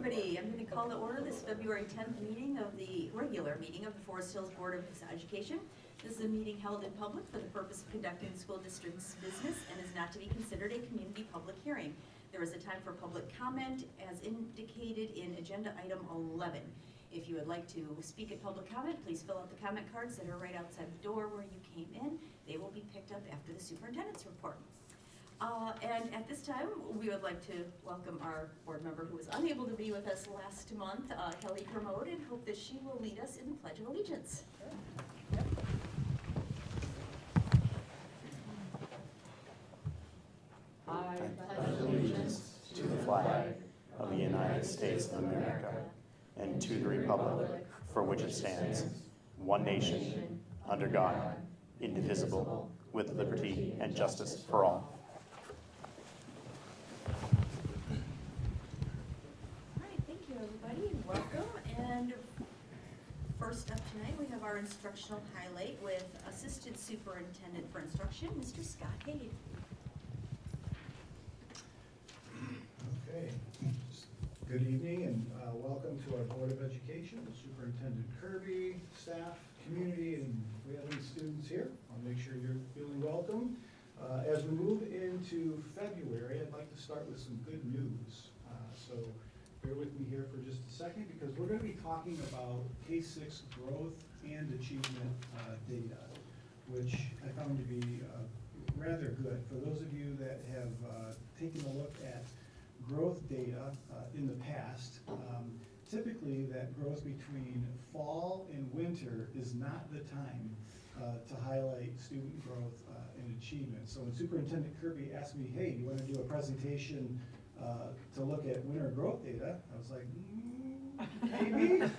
everybody. I'm going to call to order this February 10th meeting of the regular meeting of the Forest Hills Board of Education. This is a meeting held in public for the purpose of conducting the school district's business and is not to be considered a community public hearing. There is a time for public comment as indicated in agenda item 11. If you would like to speak at public comment, please fill out the comment cards that are right outside the door where you came in. They will be picked up after the superintendent's report. And at this time, we would like to welcome our board member who was unable to be with us last month, Kelly Kermode, and hope that she will lead us in the Pledge of Allegiance. Yep. I pledge allegiance to the flag of the United States of America and to the republic for which it stands, one nation, under God, indivisible, with liberty and justice for all. And first up tonight, we have our instructional highlight with Assistant Superintendent for Instruction, Mr. Scott Hague. Okay, good evening and welcome to our Board of Education, Superintendent Kirby, staff, community, and we have any students here. I'll make sure you're feeling welcome. As we move into February, I'd like to start with some good news. So bear with me here for just a second because we're going to be talking about K-6 growth and achievement data, which I found to be rather good. For those of you that have taken a look at growth data in the past, typically that growth between fall and winter is not the time to highlight student growth and achievement. So when Superintendent Kirby asked me, hey, do you want to do a presentation to look at winter growth data, I was like, maybe.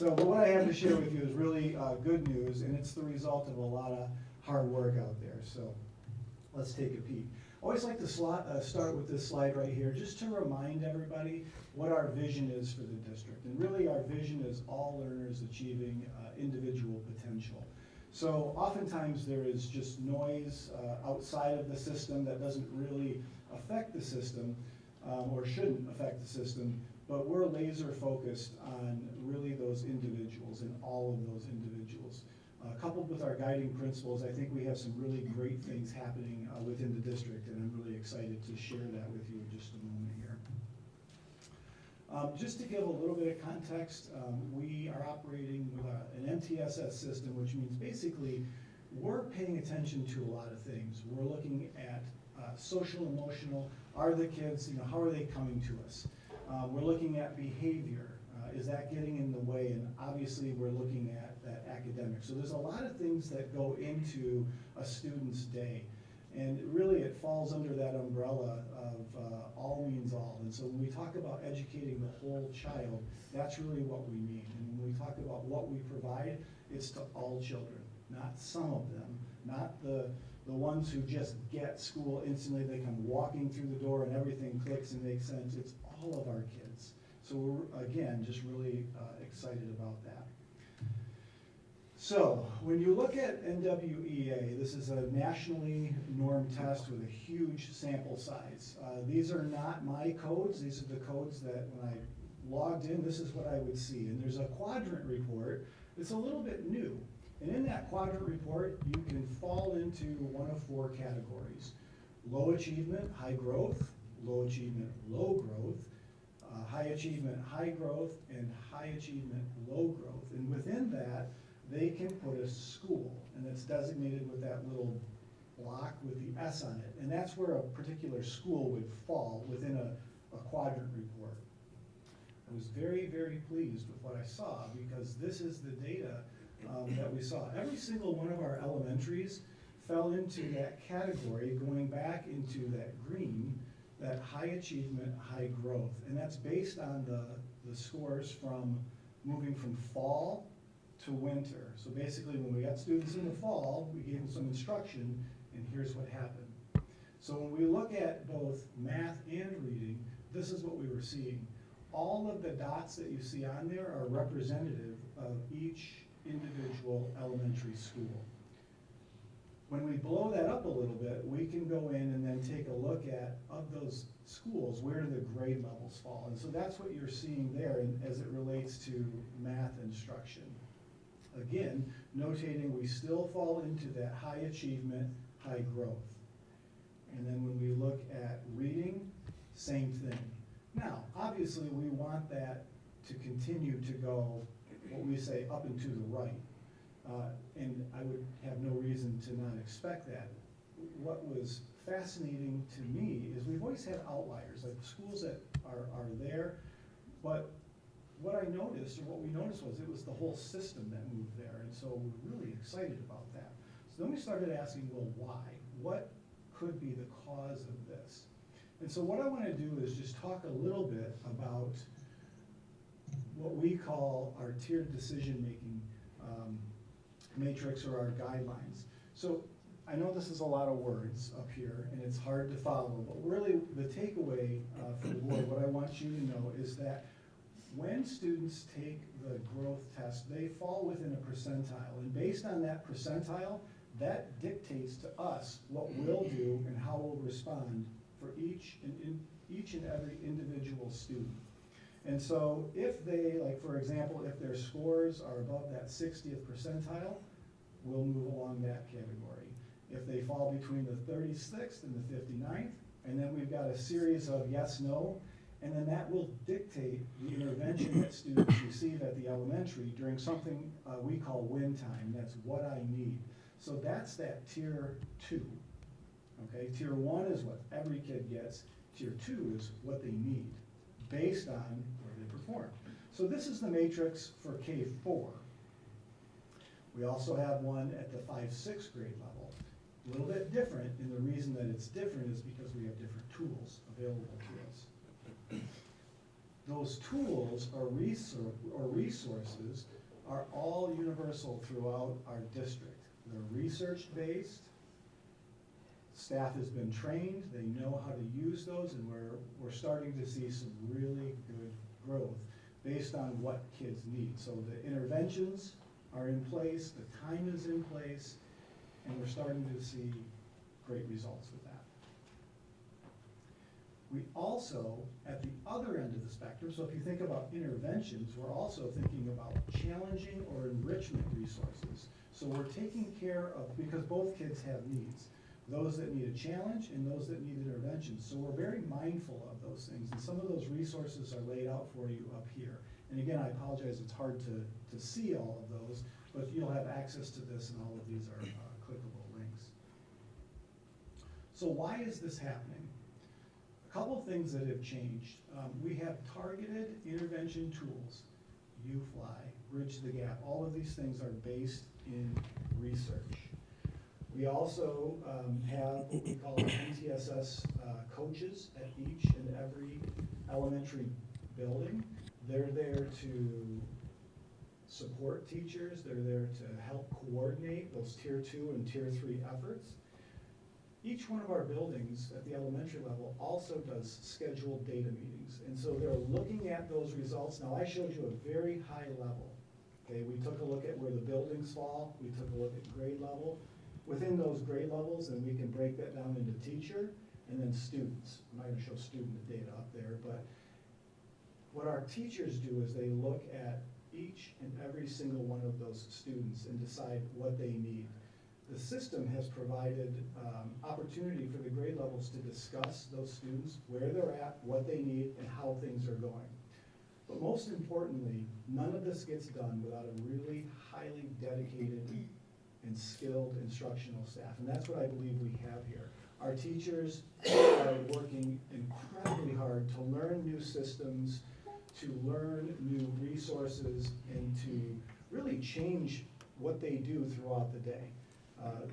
But what I have to share with you is really good news, and it's the result of a lot of hard work out there. So let's take a peek. I always like to start with this slide right here, just to remind everybody what our vision is for the district. And really our vision is all learners achieving individual potential. So oftentimes there is just noise outside of the system that doesn't really affect the system or shouldn't affect the system, but we're laser focused on really those individuals and all of those individuals. Coupled with our guiding principles, I think we have some really great things happening within the district, and I'm really excited to share that with you in just a moment here. Just to give a little bit of context, we are operating with an MTSS system, which means basically we're paying attention to a lot of things. We're looking at social, emotional, are the kids, how are they coming to us? We're looking at behavior. Is that getting in the way? And obviously we're looking at that academic. So there's a lot of things that go into a student's day. And really it falls under that umbrella of all means all. And so when we talk about educating the whole child, that's really what we mean. And when we talk about what we provide, it's to all children, not some of them, not the ones who just get school instantly. They come walking through the door and everything clicks and makes sense. It's all of our kids. So we're, again, just really excited about that. So when you look at NWEA, this is a nationally normed test with a huge sample size. These are not my codes. These are the codes that when I logged in, this is what I would see. And there's a quadrant report that's a little bit new. And in that quadrant report, you can fall into one of four categories: low achievement, high growth; low achievement, low growth; high achievement, high growth; and high achievement, low growth. And within that, they can put a school, and it's designated with that little block with the S on it. And that's where a particular school would fall within a quadrant report. I was very, very pleased with what I saw because this is the data that we saw. Every single one of our elementaries fell into that category, going back into that green, that high achievement, high growth. And that's based on the scores from moving from fall to winter. So basically when we got students in the fall, we gave them some instruction, and here's what happened. So when we look at both math and reading, this is what we were seeing. All of the dots that you see on there are representative of each individual elementary school. When we blow that up a little bit, we can go in and then take a look at, of those schools, where do the grade levels fall? And so that's what you're seeing there as it relates to math instruction. Again, notating we still fall into that high achievement, high growth. And then when we look at reading, same thing. Now, obviously, we want that to continue to go, what we say, up and to the right. And I would have no reason to not expect that. What was fascinating to me is we've always had outliers, like schools that are there, but what I noticed, or what we noticed, was it was the whole system that moved there, and so we're really excited about that. So then we started asking, well, why? What could be the cause of this? And so what I want to do is just talk a little bit about what we call our tiered decision-making matrix or our guidelines. So I know this is a lot of words up here and it's hard to follow, but really the takeaway for the board, what I want you to know is that when students take the growth test, they fall within a percentile, and based on that percentile, that dictates to us what we'll do and how we'll respond for each and every individual student. And so if they, like for example, if their scores are above that 60th percentile, we'll move along that category. If they fall between the 36th and the 59th, and then we've got a series of yes, no, and then that will dictate the intervention that students receive at the elementary during something we call win time. That's what I need. So that's that tier 2. Okay, tier 1 is what every kid gets. Tier 2 is what they need based on where they perform. So this is the matrix for K4. We also have one at the 5-6 grade level. A little bit different, and the reason that it's different is because we have different tools available to us. Those tools or resources are all universal throughout our district. They're research-based. Staff has been trained, they know how to use those, and we're starting to see some really good growth based on what kids need. So the interventions are in place, the time is in place, and we're starting to see great results with that. We also, at the other end of the spectrum, so if you think about interventions, we're also thinking about challenging or enrichment resources. So we're taking care of, because both kids have needs, those that need a challenge and those that need interventions. So we're very mindful of those things, and some of those resources are laid out for you up here. And again, I apologize, it's hard to see all of those, but you'll have access to this, and all of these are clickable links. So why is this happening? A couple things that have changed. We have targeted intervention tools, U-Fly, Bridge the Gap. All of these things are based in research. We also have what we call MTSS coaches at each and every elementary building. They're there to support teachers. They're there to help coordinate those tier 2 and tier 3 efforts. Each one of our buildings at the elementary level also does scheduled data meetings. And so they're looking at those results. Now I showed you a very high level. Okay, we took a look at where the buildings fall. We took a look at grade level. Within those grade levels, and we can break that down into teacher and then students. I'm not going to show student data up there, but what our teachers do is they look at each and every single one of those students and decide what they need. The system has provided opportunity for the grade levels to discuss those students, where they're at, what they need, and how things are going. But most importantly, none of this gets done without a really highly dedicated and skilled instructional staff, and that's what I believe we have here. Our teachers are working incredibly hard to learn new systems, to learn new resources, and to really change what they do throughout the day.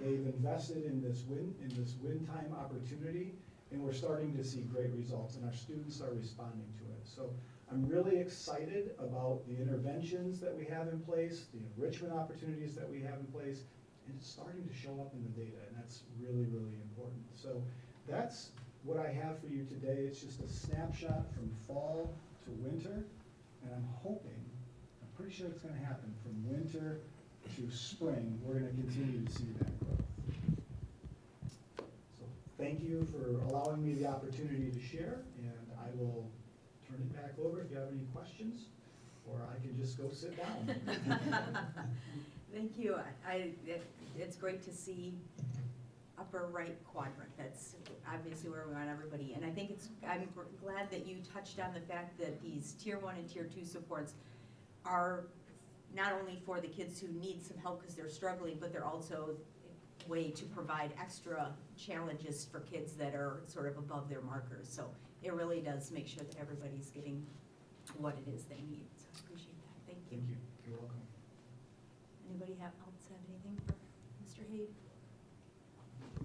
They've invested in this win time opportunity, and we're starting to see great results, and our students are responding to it. So I'm really excited about the interventions that we have in place, the enrichment opportunities that we have in place, and it's starting to show up in the data, and that's really, really important. So that's what I have for you today. It's just a snapshot from fall to winter, and I'm pretty sure it's going to happen from winter to spring. We're going to continue to see that growth. So thank you for allowing me the opportunity to share, and I will turn it back over if you have any questions, or I can just go sit down. Thank you. It's great to see upper right quadrant. That's obviously where we want everybody. And I think I'm glad that you touched on the fact that these tier 1 and tier 2 supports are not only for the kids who need some help because they're struggling, but they're also a way to provide extra challenges for kids that are sort of above their markers. So it really does make sure that everybody's getting what it is they need. So I appreciate that. Thank you. Thank you. You're welcome. Anybody else have anything for Mr. Haid?